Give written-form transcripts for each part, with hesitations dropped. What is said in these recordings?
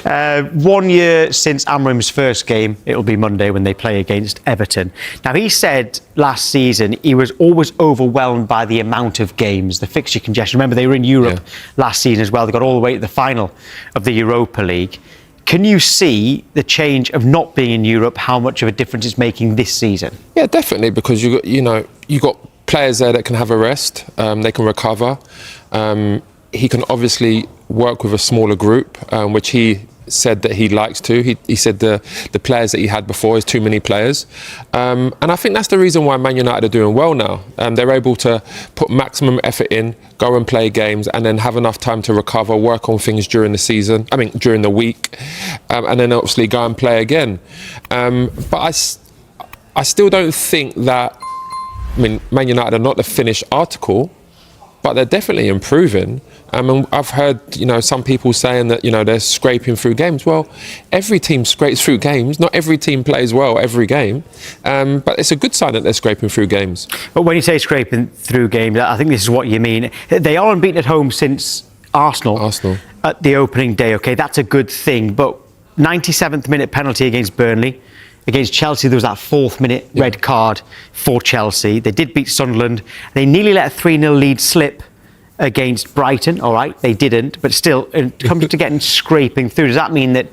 1 year since Amorim's first game, it'll be Monday when they play against Everton. Now, he said last season he was always overwhelmed by the amount of games, the fixture congestion. Remember, they were in Europe last season as well. They got all the way to the final of the Europa League. Can you see the change of not being in Europe, how much of a difference it's making this season? Yeah, definitely, because you got players there that can have a rest, they can recover. He can obviously work with a smaller group, which he said that he likes to. He said the players that he had before is too many players. And I think that's the reason why Man United are doing well now. They're able to put maximum effort in, go and play games, and then have enough time to recover, work on things during the week, and then obviously go and play again. But I still don't think that, Man United are not the finished article, but they're definitely improving. And I've heard, some people saying that, they're scraping through games. Well, every team scrapes through games. Not every team plays well every game. But it's a good sign that they're scraping through games. But when you say scraping through games, I think this is what you mean. They are unbeaten at home since Arsenal at the opening day. OK, that's a good thing. But 97th minute penalty against Burnley. Against Chelsea, there was that 4th minute red card for Chelsea. They did beat Sunderland. They nearly let a 3-0 lead slip against Brighton. All right, they didn't. But still, it comes to getting scraping through. Does that mean that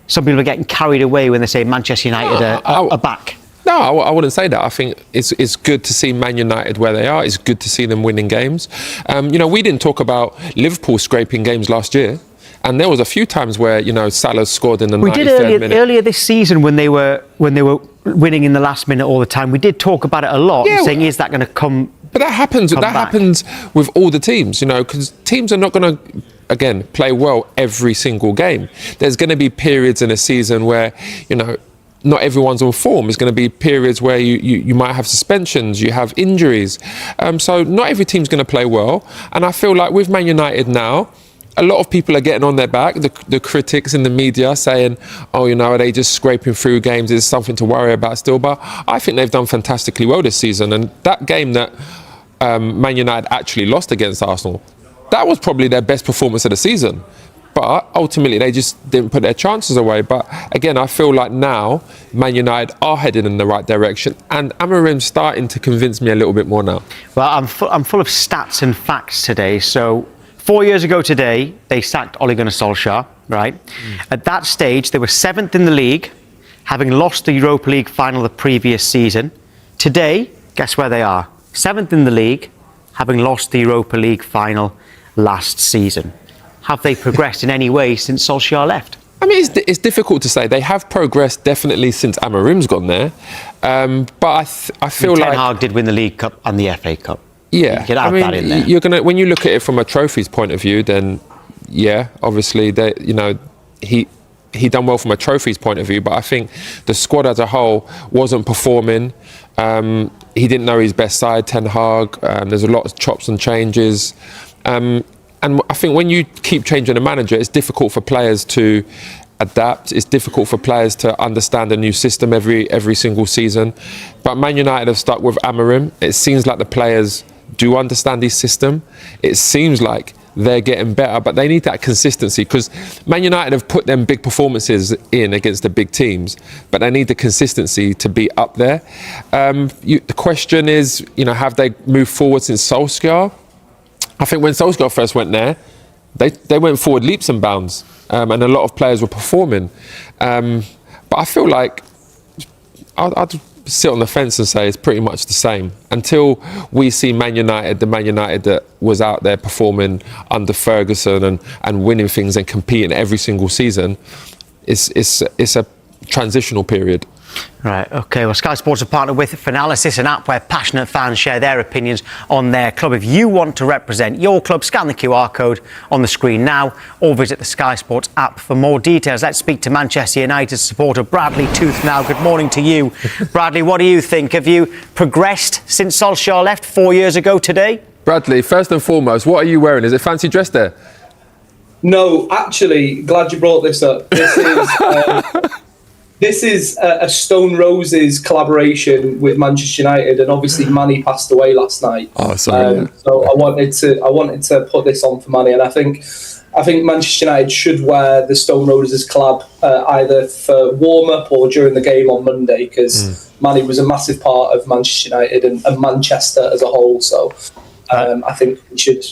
some people are getting carried away when they say Manchester United are back? No, I wouldn't say that. I think it's good to see Man United where they are. It's good to see them winning games. We didn't talk about Liverpool scraping games last year. And there was a few times where, Salah scored in the 93rd minute. Earlier this season when they were winning in the last minute all the time. We did talk about it a lot, saying, is that going to come? But that happens. Happens with all the teams, because teams are not going to, again, play well every single game. There's going to be periods in a season where, not everyone's on form. There's going to be periods where you might have suspensions, you have injuries. So not every team's going to play well. And I feel like with Man United now, a lot of people are getting on their back, the critics in the media saying, are they just scraping through games? Is something to worry about still? But I think they've done fantastically well this season. And that game that Man United actually lost against Arsenal, that was probably their best performance of the season. But ultimately, they just didn't put their chances away. But again, I feel like now Man United are heading in the right direction, and Amorim's starting to convince me a little bit more now. Well, I'm full of stats and facts today. So 4 years ago today, they sacked Ole Gunnar Solskjaer, right? At that stage, they were 7th in the league, having lost the Europa League final the previous season. Today, guess where they are? 7th in the league, having lost the Europa League final last season. Have they progressed in any way since Solskjaer left? It's difficult to say. They have progressed definitely since Amorim's gone there. But I feel like Ten Hag did win the League Cup and the FA Cup. Yeah, you could add that in there. When you look at it from a trophies point of view, then obviously he done well from a trophies point of view. But I think the squad as a whole wasn't performing. He didn't know his best side, Ten Hag. There's a lot of chops and changes. And I think when you keep changing a manager, it's difficult for players to adapt. It's difficult for players to understand a new system every single season. But Man United have stuck with Amorim. It seems like the players do understand his system. It seems like they're getting better, but they need that consistency, because Man United have put them big performances in against the big teams, but they need the consistency to be up there. The question is, have they moved forward since Solskjaer? I think when Solskjaer first went there, they went forward leaps and bounds, and a lot of players were performing. But I feel like I'd sit on the fence and say it's pretty much the same until we see Man United, the Man United that was out there performing under Ferguson and winning things and competing every single season. It's a transitional period. Right, OK. Well, Sky Sports are partnered with Analyses, an app where passionate fans share their opinions on their club. If you want to represent your club, scan the QR code on the screen now or visit the Sky Sports app for more details. Let's speak to Manchester United supporter Bradley Tooth now. Good morning to you. Bradley, what do you think? Have you progressed since Solskjaer left 4 years ago today? Bradley, first and foremost, what are you wearing? Is it fancy dress there? No, actually, glad you brought this up. This is a Stone Roses collaboration with Manchester United, and obviously Manny passed away last night. Oh, sorry. So I wanted to put this on for Manny, and I think I think Manchester United should wear the Stone Roses collab either for warm-up or during the game on Monday, because Manny was a massive part of Manchester United and Manchester as a whole. So I think we should,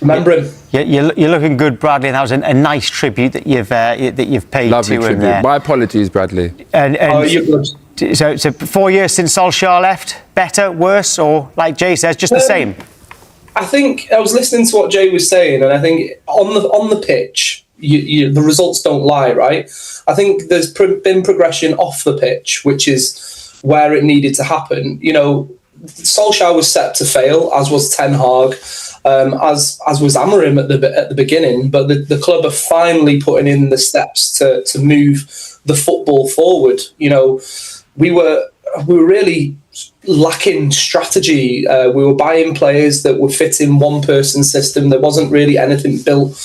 remember him. Yeah, you're looking good, Bradley, and that was a nice tribute that you've paid Lovely to tribute. him. My apologies, Bradley. You're good. So 4 years since Solskjaer left. Better, worse, or like Jay says, just the same? I think I was listening to what Jay was saying, and I think on the pitch, the results don't lie, right? I think there's been progression off the pitch, which is where it needed to happen. You know, Solskjaer was set to fail, as was Ten Hag, as was Amorim at the beginning. But the club are finally putting in the steps to move the football forward. You know, we were really lacking strategy. We were buying players that would fit in one person's system. There wasn't really anything built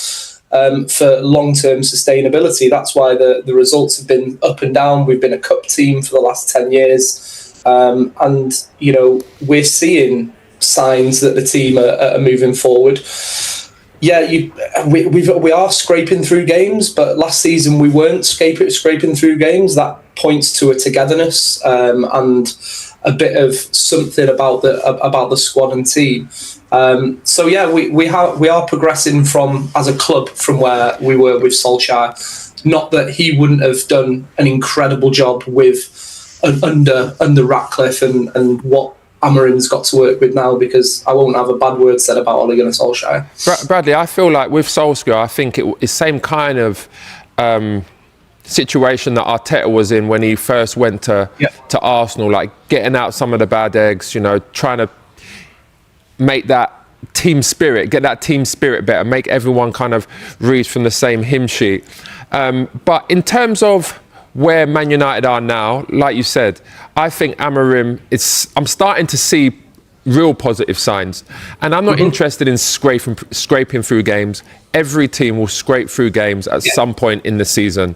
for long-term sustainability. That's why the results have been up and down. We've been a cup team for the last 10 years. And, you know, we're seeing signs that the team are moving forward. Yeah, we are scraping through games, but last season we weren't scraping through games. That points to a togetherness and a bit of something about the squad and team. So yeah, we are progressing as a club from where we were with Solskjaer. Not that he wouldn't have done an incredible job with under Ratcliffe and what Amorim's got to work with now, because I won't have a bad word said about Ole Gunnar Solskjaer. Bradley, I feel like with Solskjaer, I think it's the same kind of situation that Arteta was in when he first went to Arsenal, like getting out some of the bad eggs, you know, trying to make that get that team spirit better, make everyone kind of read from the same hymn sheet. But in terms of where Man United are now, like you said, I think Amorim, I'm starting to see real positive signs. And I'm not interested in scraping through games. Every team will scrape through games at some point in the season.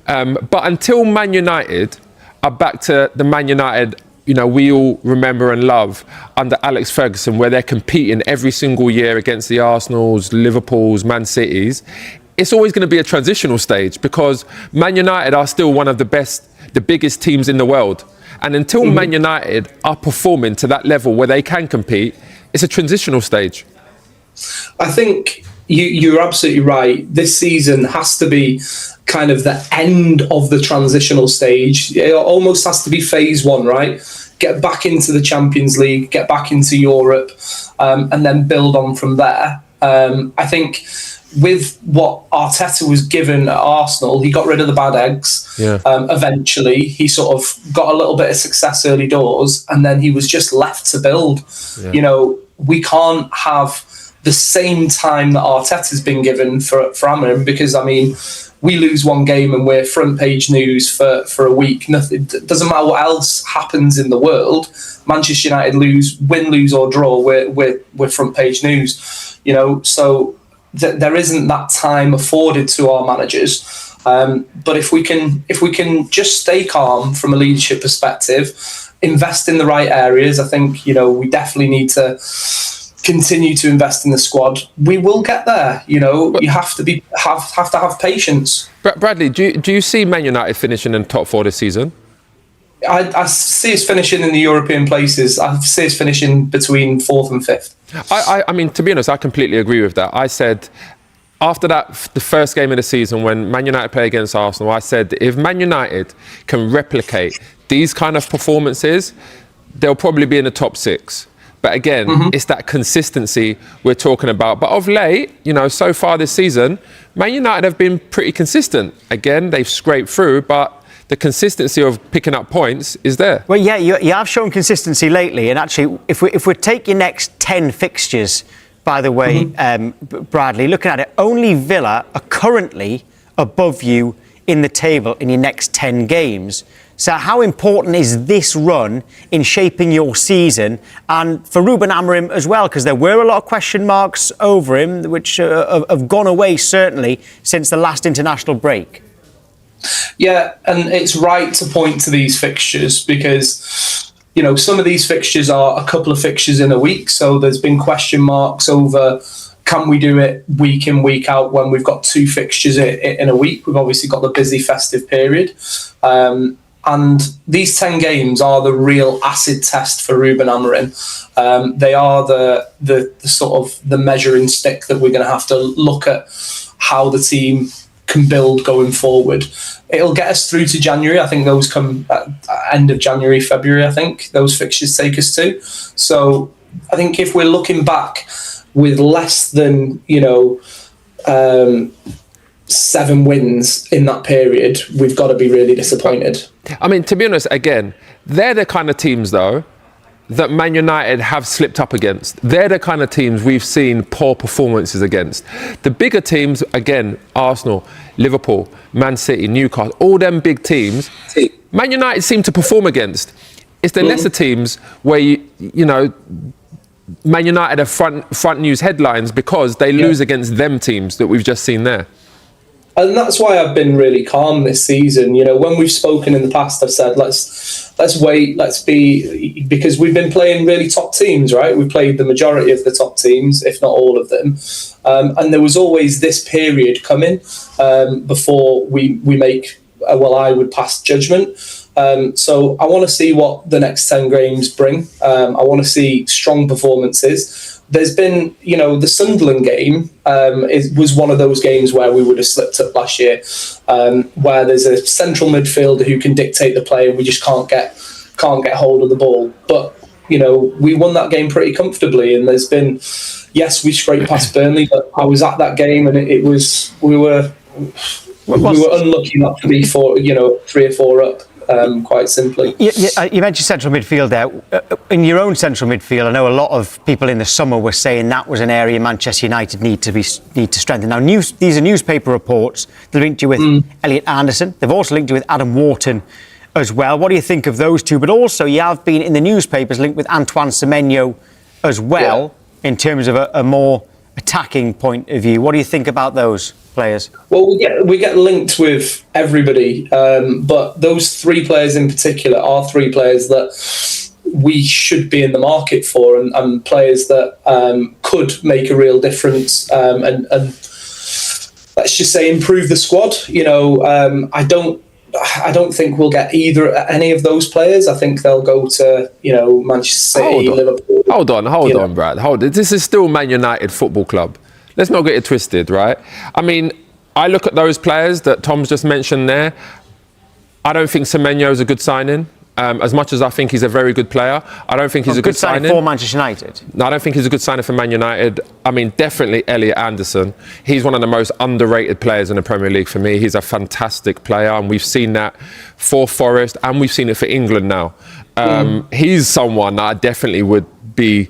But until Man United are back to the Man United, you know, we all remember and love under Alex Ferguson, where they're competing every single year against the Arsenals, Liverpools, Man Cities, it's always going to be a transitional stage, because Man United are still one of the biggest teams in the world. And until Man United are performing to that level where they can compete, it's a transitional stage. I think you're absolutely right. This season has to be kind of the end of the transitional stage. It almost has to be phase one, right? Get back into the Champions League, get back into Europe, and then build on from there. I think with what Arteta was given at Arsenal, he got rid of the bad eggs. Eventually, he sort of got a little bit of success early doors, and then he was just left to build. You know, we can't have the same time that Arteta's been given for Amorim, because, I mean, we lose one game and we're front page news for a week. Nothing, doesn't matter what else happens in the world. Manchester United win, lose or draw, we're front page news. You know, so there isn't that time afforded to our managers. But if we can just stay calm from a leadership perspective, invest in the right areas, I think, you know, we definitely need to continue to invest in the squad. We will get there. You know, you have to have patience. Bradley, do you see Man United finishing in top four this season? I see us finishing in the European places. I see us finishing between fourth and fifth. I mean, to be honest, I completely agree with that. I said, after the first game of the season, when Man United play against Arsenal, I said, if Man United can replicate these kind of performances, they'll probably be in the top six. But again, it's that consistency we're talking about. But of late, you know, so far this season, Man United have been pretty consistent. Again, they've scraped through, but the consistency of picking up points is there. Well, yeah, you have shown consistency lately. And actually, if we take your next 10 fixtures, by the way, Bradley, looking at it, only Villa are currently above you in the table in your next 10 games. So how important is this run in shaping your season, and for Ruben Amorim as well, because there were a lot of question marks over him, which have gone away certainly since the last international break? Yeah, and it's right to point to these fixtures because, you know, some of these fixtures are a couple of fixtures in a week, so there's been question marks over can we do it week in, week out when we've got 2 fixtures in a week? We've obviously got the busy festive period. And these 10 games are the real acid test for Ruben Amorim. They are the sort of the measuring stick that we're going to have to look at how the team can build going forward. It'll get us through to January. I think those come at end of January, February, I think those fixtures take us to. So I think if we're looking back with less than, 7 wins in that period, we've got to be really disappointed. I mean, to be honest, again, they're the kind of teams, though, that Man United have slipped up against. They're the kind of teams we've seen poor performances against. The bigger teams, again, Arsenal, Liverpool, Man City, Newcastle, all them big teams, Man United seem to perform against. It's the lesser teams where, Man United are front news headlines because they lose against them teams that we've just seen there. And that's why I've been really calm this season. When we've spoken in the past, I've said, let's wait, because we've been playing really top teams, right? We played the majority of the top teams, if not all of them. And there was always this period coming before we make, I would pass judgment. So I want to see what the next 10 games bring. I want to see strong performances. There's been, the Sunderland game was one of those games where we would have slipped up last year, where there's a central midfielder who can dictate the play and we just can't get hold of the ball. But, we won that game pretty comfortably. And there's been, yes, we scraped past Burnley, but I was at that game and we were unlucky not to be 3 or 4 up. Quite simply. You mentioned central midfield there. In your own central midfield, I know a lot of people in the summer were saying that was an area Manchester United need to strengthen. Now, these are newspaper reports. They linked you with Elliot Anderson. They've also linked you with Adam Wharton as well. What do you think of those two? But also, you have been in the newspapers linked with Antoine Semenyo as well, in terms of a more attacking point of view. What do you think about those players? Well, we get linked with everybody, but those 3 players in particular are 3 players that we should be in the market for, and players that could make a real difference and let's just say improve the squad. I don't think we'll get any of those players. I think they'll go to Manchester City, Liverpool. Hold on, Brad. This is still Man United Football Club. Let's not get it twisted, right? I mean, I look at those players that Tom's just mentioned there. I don't think Semenyo is a good signing. As much as I think he's a very good player, I don't think he's a good signing for Manchester United. No, I don't think he's a good signing for Man United. I mean, definitely Elliot Anderson. He's one of the most underrated players in the Premier League for me. He's a fantastic player, and we've seen that for Forest, and we've seen it for England now. He's someone that I definitely would be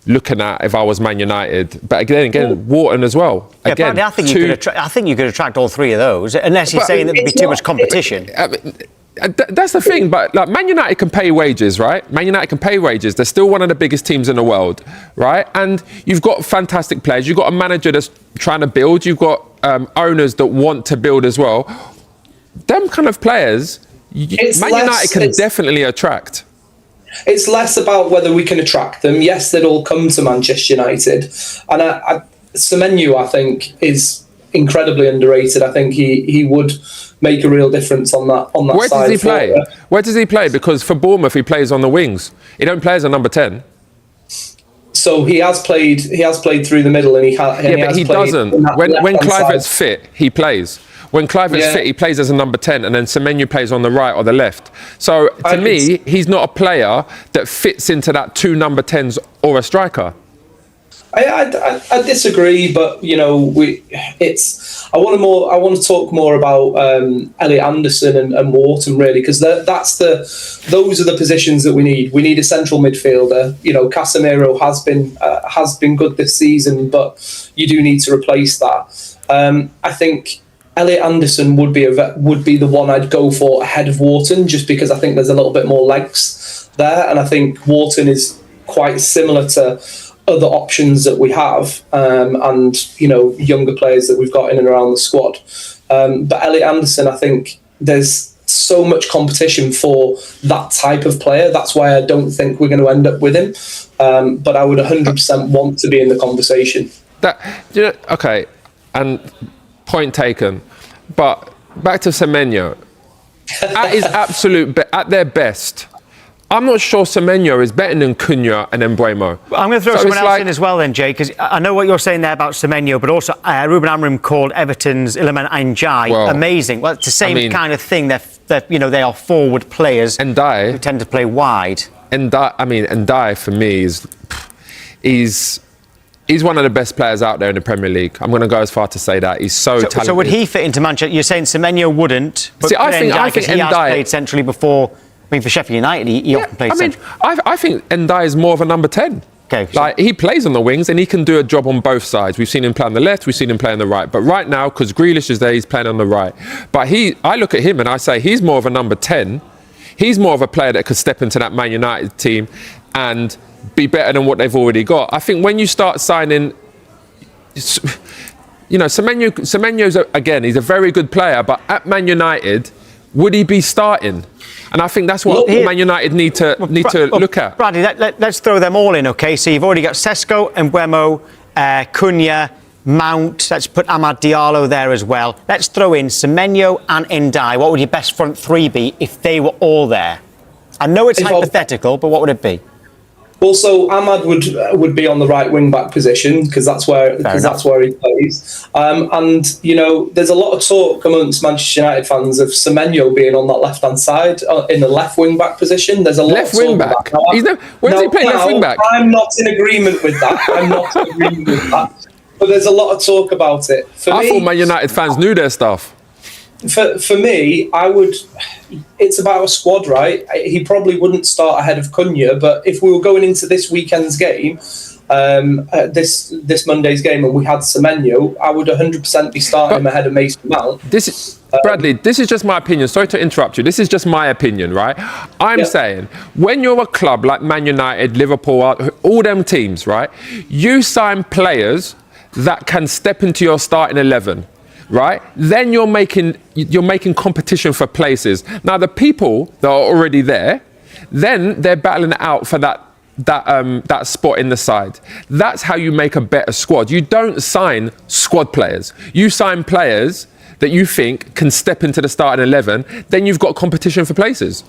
looking at if I was Man United. But again, Wharton as well. Again, I think you could attract all 3 of those, unless you're saying that there'd be too much competition. That's the thing, but like Man United can pay wages, right? Man United can pay wages. They're still one of the biggest teams in the world, right? And you've got fantastic players. You've got a manager that's trying to build. You've got owners that want to build as well. Them kind of players, United can definitely attract. It's less about whether we can attract them. Yes, they'd all come to Manchester United. And Semenyo, I think, is incredibly underrated. I think he would make a real difference on that Where side. Where does he play? Where does he play? Because for Bournemouth, he plays on the wings. He don't play as a number 10. So he has played through the middle, and he doesn't. When Kluivert's fit, he plays. When Kluivert's fit, he plays as a number 10, and then Semenyo plays on the right or the left. So to me, he's not a player that fits into that 2 number 10s or a striker. I disagree, but I want to talk more about Elliot Anderson and Wharton, really, because those are the positions that we need. We need a central midfielder. Casemiro has been good this season, but you do need to replace that. I think Elliot Anderson would be the one I'd go for ahead of Wharton, just because I think there's a little bit more legs there, and I think Wharton is quite similar to other options that we have, and younger players that we've got in and around the squad. But Elliot Anderson, I think there's so much competition for that type of player. That's why I don't think we're going to end up with him. But I would 100% want to be in the conversation. Okay, and point taken. But back to Semenyo. At his at their best, I'm not sure Semenyo is better than Cunha and Mbeumo. I'm going to throw someone else in as well then, Jay, because I know what you're saying there about Semenyo, but also Ruben Amorim called Everton's Iliman Ndiaye amazing. Well, it's the same kind of thing. They are forward players who tend to play wide. Ndiaye for me he's one of the best players out there in the Premier League. I'm going to go as far to say that. He's so talented. So would he fit into Manchester? You're saying Semenyo wouldn't, but I think he has played centrally before. I mean, for Sheffield United, he often plays centrally. I think Ndiaye is more of a number 10. Okay. Like, he plays on the wings and he can do a job on both sides. We've seen him play on the left, we've seen him play on the right. But right now, because Grealish is there, he's playing on the right. But I look at him and I say he's more of a number 10. He's more of a player that could step into that Man United team and be better than what they've already got. I think when you start signing, Semenyo's, again, he's a very good player, but at Man United, would he be starting? And I think that's what Man United need to look at. Bradley, let's throw them all in, OK? So you've already got Sesko, Mbeumo, Cunha, Mount. Let's put Amad Diallo there as well. Let's throw in Semenyo and Ndiaye. What would your best front three be if they were all there? I know it's hypothetical, but what would it be? Well, so Ahmad would be on the right wing back position because that's where he plays. And there's a lot of talk amongst Manchester United fans of Semenyo being on that left hand side in the left wing back position. There's a lot left of talk wing back. Where does he play left wing back? I'm not in agreement with that. But there's a lot of talk about it. I thought Man United fans knew their stuff. For me, it's about a squad, right? He probably wouldn't start ahead of Cunha, but if we were going into this weekend's game, this Monday's game, and we had Semenyo, I would 100% be starting him ahead of Mason Mount. Bradley, this is just my opinion. Sorry to interrupt you. This is just my opinion, right? I'm saying, when you're a club like Man United, Liverpool, all them teams, right? You sign players that can step into your starting 11. Right, then you're making competition for places. Now the people that are already there, then they're battling it out for that spot in the side. That's how you make a better squad. You don't sign squad players. You sign players that you think can step into the starting 11. Then you've got competition for places.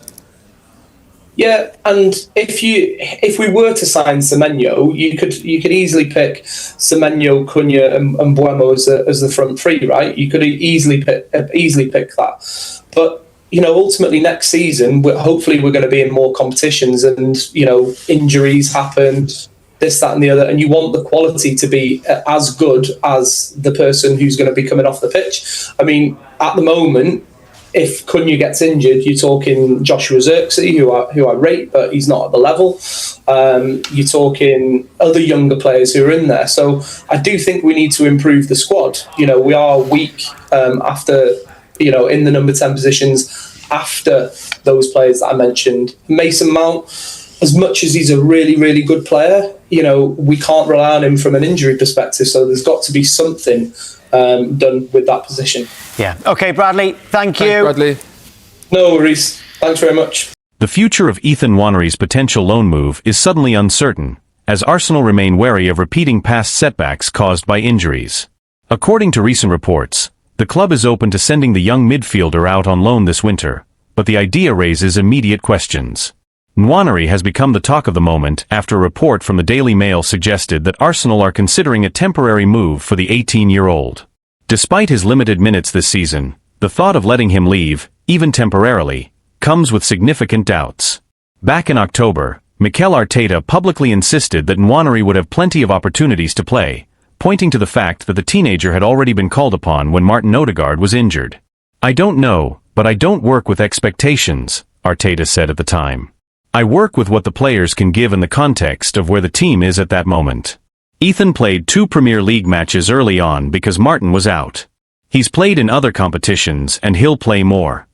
Yeah, and if we were to sign Semenyo, you could easily pick Semenyo, Cunha, and Mbeumo as the front three, right? You could easily pick that. But ultimately next season, hopefully we're going to be in more competitions, and injuries happen, this, that, and the other, and you want the quality to be as good as the person who's going to be coming off the pitch. I mean, at the moment, if Cunha gets injured, you're talking Joshua Zirkzee, who I rate, but he's not at the level. You're talking other younger players who are in there. So I do think we need to improve the squad. We are weak after, in the number 10 positions after those players that I mentioned. Mason Mount, as much as he's a really, really good player, we can't rely on him from an injury perspective. So there's got to be something done with that position. Yeah. Okay, Bradley, thank you. Thanks, Bradley. No worries. Thanks very much. The future of Ethan Nwanery's potential loan move is suddenly uncertain, as Arsenal remain wary of repeating past setbacks caused by injuries. According to recent reports, the club is open to sending the young midfielder out on loan this winter, but the idea raises immediate questions. Nwanery has become the talk of the moment after a report from the Daily Mail suggested that Arsenal are considering a temporary move for the 18-year-old. Despite his limited minutes this season, the thought of letting him leave, even temporarily, comes with significant doubts. Back in October, Mikel Arteta publicly insisted that Nwanery would have plenty of opportunities to play, pointing to the fact that the teenager had already been called upon when Martin Odegaard was injured. "I don't know, but I don't work with expectations," Arteta said at the time. "I work with what the players can give in the context of where the team is at that moment." Ethan played 2 Premier League matches early on because Martin was out. He's played in other competitions and he'll play more.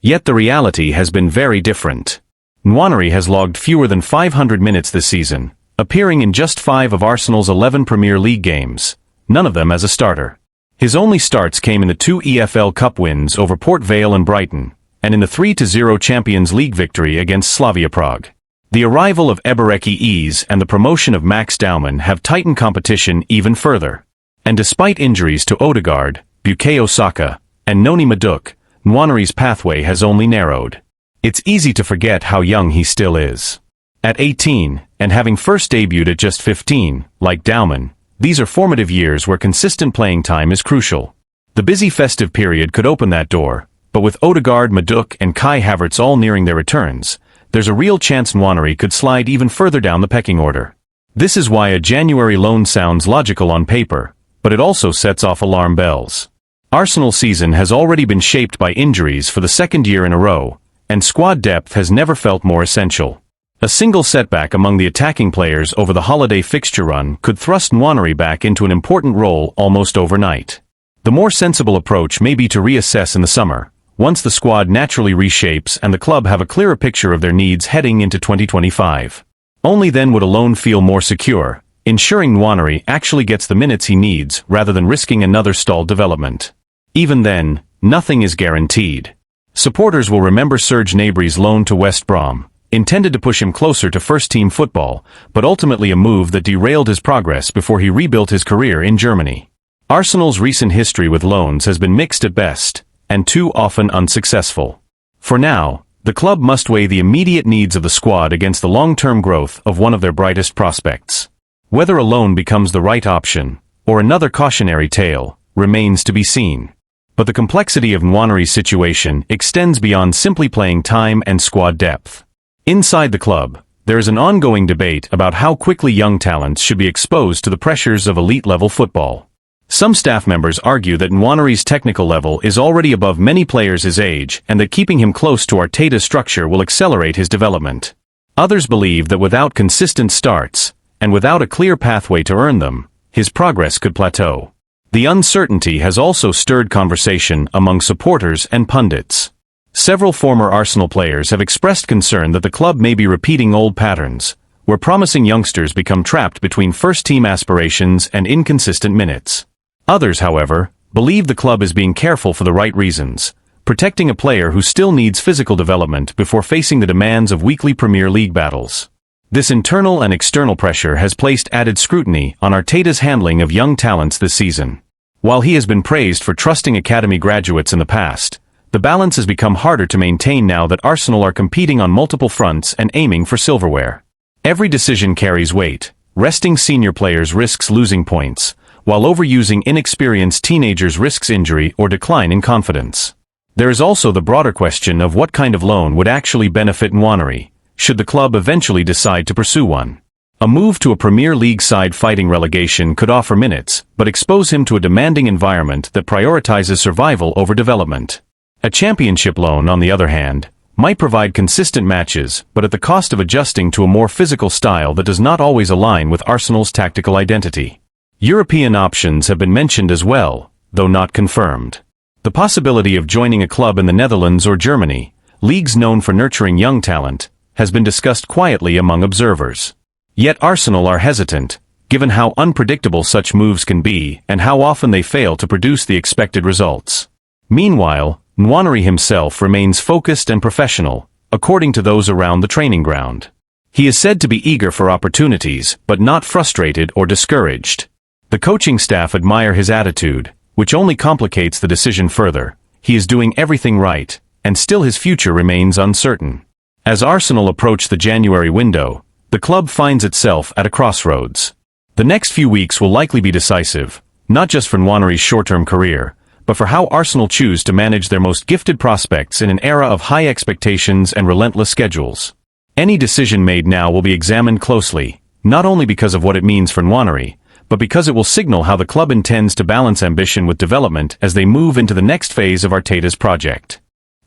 Yet the reality has been very different. Nwanery has logged fewer than 500 minutes this season, appearing in just 5 of Arsenal's 11 Premier League games, none of them as a starter. His only starts came in the 2 EFL Cup wins over Port Vale and Brighton, and in the 3-0 Champions League victory against Slavia Prague. The arrival of Ebereki Eze and the promotion of Max Daumann have tightened competition even further. And despite injuries to Odegaard, Bukayo Saka, and Noni Madueke, Nwaneri's pathway has only narrowed. It's easy to forget how young he still is. At 18, and having first debuted at just 15, like Daumann, these are formative years where consistent playing time is crucial. The busy festive period could open that door, but with Odegaard, Madueke, and Kai Havertz all nearing their returns, there's a real chance Nwaneri could slide even further down the pecking order. This is why a January loan sounds logical on paper, but it also sets off alarm bells. Arsenal's season has already been shaped by injuries for the second year in a row, and squad depth has never felt more essential. A single setback among the attacking players over the holiday fixture run could thrust Nwaneri back into an important role almost overnight. The more sensible approach may be to reassess in the summer, once the squad naturally reshapes and the club have a clearer picture of their needs heading into 2025. Only then would a loan feel more secure, ensuring Nwaneri actually gets the minutes he needs rather than risking another stalled development. Even then, nothing is guaranteed. Supporters will remember Serge Gnabry's loan to West Brom, intended to push him closer to first-team football, but ultimately a move that derailed his progress before he rebuilt his career in Germany. Arsenal's recent history with loans has been mixed at best, and too often unsuccessful. For now, the club must weigh the immediate needs of the squad against the long-term growth of one of their brightest prospects. Whether a loan becomes the right option, or another cautionary tale, remains to be seen. But the complexity of Nwaneri's situation extends beyond simply playing time and squad depth. Inside the club, there is an ongoing debate about how quickly young talents should be exposed to the pressures of elite-level football. Some staff members argue that Nwaneri's technical level is already above many players his age and that keeping him close to Arteta's structure will accelerate his development. Others believe that without consistent starts, and without a clear pathway to earn them, his progress could plateau. The uncertainty has also stirred conversation among supporters and pundits. Several former Arsenal players have expressed concern that the club may be repeating old patterns, where promising youngsters become trapped between first-team aspirations and inconsistent minutes. Others, however, believe the club is being careful for the right reasons, protecting a player who still needs physical development before facing the demands of weekly Premier League battles. This internal and external pressure has placed added scrutiny on Arteta's handling of young talents this season. While he has been praised for trusting academy graduates in the past, the balance has become harder to maintain now that Arsenal are competing on multiple fronts and aiming for silverware. Every decision carries weight. Resting senior players risks losing points, while overusing inexperienced teenagers risks injury or decline in confidence. There is also the broader question of what kind of loan would actually benefit Nwaneri, should the club eventually decide to pursue one. A move to a Premier League side fighting relegation could offer minutes, but expose him to a demanding environment that prioritizes survival over development. A championship loan, on the other hand, might provide consistent matches, but at the cost of adjusting to a more physical style that does not always align with Arsenal's tactical identity. European options have been mentioned as well, though not confirmed. The possibility of joining a club in the Netherlands or Germany, leagues known for nurturing young talent, has been discussed quietly among observers. Yet Arsenal are hesitant, given how unpredictable such moves can be and how often they fail to produce the expected results. Meanwhile, Nwaneri himself remains focused and professional, according to those around the training ground. He is said to be eager for opportunities, but not frustrated or discouraged. The coaching staff admire his attitude, which only complicates the decision further. He is doing everything right, and still his future remains uncertain. As Arsenal approach the January window, the club finds itself at a crossroads. The next few weeks will likely be decisive, not just for Nwaneri's short-term career, but for how Arsenal choose to manage their most gifted prospects in an era of high expectations and relentless schedules. Any decision made now will be examined closely, not only because of what it means for Nwaneri, but because it will signal how the club intends to balance ambition with development as they move into the next phase of Arteta's project.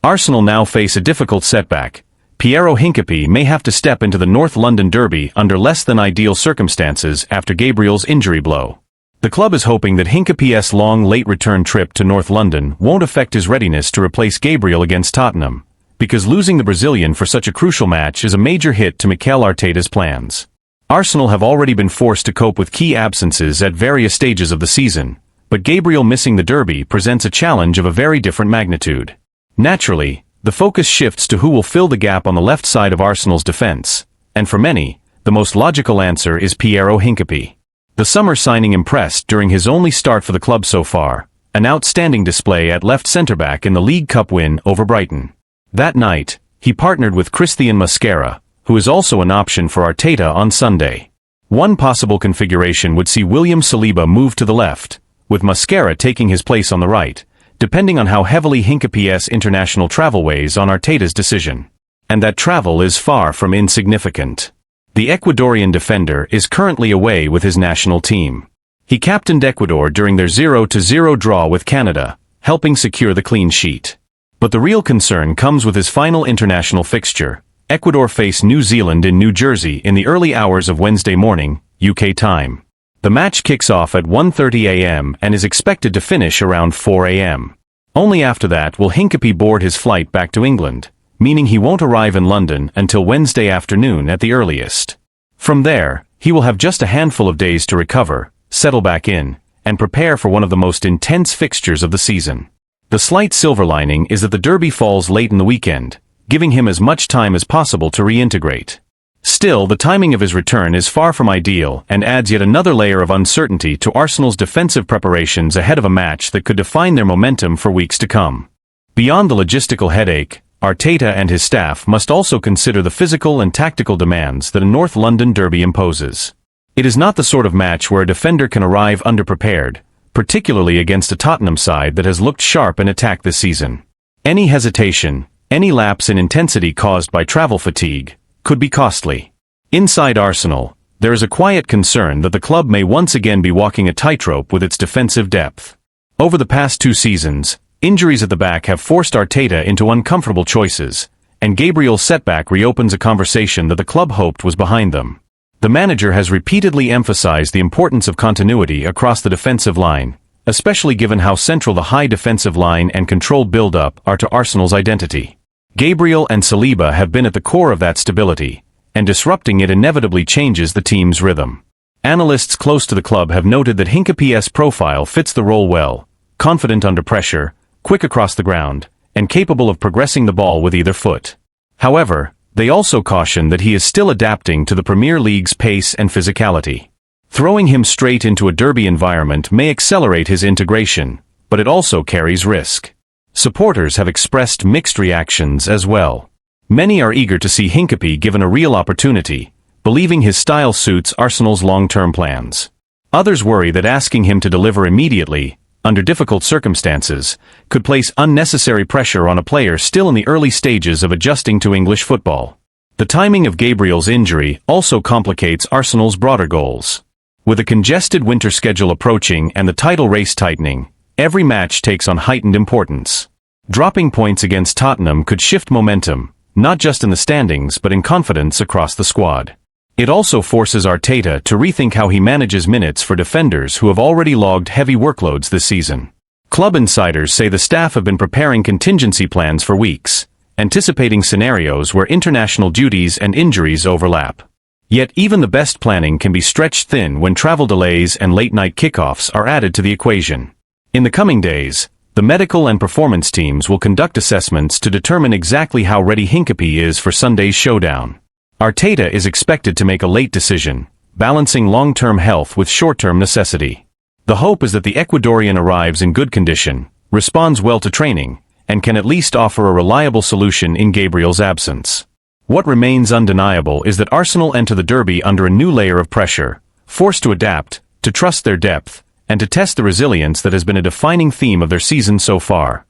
Arsenal now face a difficult setback. Piero Hincapié may have to step into the North London derby under less than ideal circumstances after Gabriel's injury blow. The club is hoping that Hincapié's long late return trip to North London won't affect his readiness to replace Gabriel against Tottenham, because losing the Brazilian for such a crucial match is a major hit to Mikel Arteta's plans. Arsenal have already been forced to cope with key absences at various stages of the season, but Gabriel missing the derby presents a challenge of a very different magnitude. Naturally, the focus shifts to who will fill the gap on the left side of Arsenal's defense, and for many, the most logical answer is Piero Hincapié. The summer signing impressed during his only start for the club so far, an outstanding display at left centre-back in the League Cup win over Brighton. That night, he partnered with Christian Mosquera, who is also an option for Arteta on Sunday. One possible configuration would see William Saliba move to the left, with Mosquera taking his place on the right, depending on how heavily Hincapié's international travel weighs on Arteta's decision. And that travel is far from insignificant. The Ecuadorian defender is currently away with his national team. He captained Ecuador during their 0-0 draw with Canada, helping secure the clean sheet. But the real concern comes with his final international fixture. Ecuador face New Zealand in New Jersey in the early hours of Wednesday morning, UK time. The match kicks off at 1:30 a.m. and is expected to finish around 4 a.m. Only after that will Hincapié board his flight back to England, meaning he won't arrive in London until Wednesday afternoon at the earliest. From there, he will have just a handful of days to recover, settle back in, and prepare for one of the most intense fixtures of the season. The slight silver lining is that the derby falls late in the weekend, giving him as much time as possible to reintegrate. Still, the timing of his return is far from ideal and adds yet another layer of uncertainty to Arsenal's defensive preparations ahead of a match that could define their momentum for weeks to come. Beyond the logistical headache, Arteta and his staff must also consider the physical and tactical demands that a North London derby imposes. It is not the sort of match where a defender can arrive underprepared, particularly against a Tottenham side that has looked sharp in attack this season. Any hesitation, any lapse in intensity caused by travel fatigue, could be costly. Inside Arsenal, there is a quiet concern that the club may once again be walking a tightrope with its defensive depth. Over the past 2 seasons, injuries at the back have forced Arteta into uncomfortable choices, and Gabriel's setback reopens a conversation that the club hoped was behind them. The manager has repeatedly emphasized the importance of continuity across the defensive line, especially given how central the high defensive line and controlled build-up are to Arsenal's identity. Gabriel and Saliba have been at the core of that stability, and disrupting it inevitably changes the team's rhythm. Analysts close to the club have noted that Hincapié's profile fits the role well, confident under pressure, quick across the ground, and capable of progressing the ball with either foot. However, they also caution that he is still adapting to the Premier League's pace and physicality. Throwing him straight into a derby environment may accelerate his integration, but it also carries risk. Supporters have expressed mixed reactions as well. Many are eager to see Hincapié given a real opportunity, believing his style suits Arsenal's long-term plans. Others worry that asking him to deliver immediately, under difficult circumstances, could place unnecessary pressure on a player still in the early stages of adjusting to English football. The timing of Gabriel's injury also complicates Arsenal's broader goals. With a congested winter schedule approaching and the title race tightening, every match takes on heightened importance. Dropping points against Tottenham could shift momentum, not just in the standings but in confidence across the squad. It also forces Arteta to rethink how he manages minutes for defenders who have already logged heavy workloads this season. Club insiders say the staff have been preparing contingency plans for weeks, anticipating scenarios where international duties and injuries overlap. Yet even the best planning can be stretched thin when travel delays and late-night kickoffs are added to the equation. In the coming days, the medical and performance teams will conduct assessments to determine exactly how ready Hincapié is for Sunday's showdown. Arteta is expected to make a late decision, balancing long-term health with short-term necessity. The hope is that the Ecuadorian arrives in good condition, responds well to training, and can at least offer a reliable solution in Gabriel's absence. What remains undeniable is that Arsenal enter the derby under a new layer of pressure, forced to adapt, to trust their depth, and to test the resilience that has been a defining theme of their season so far.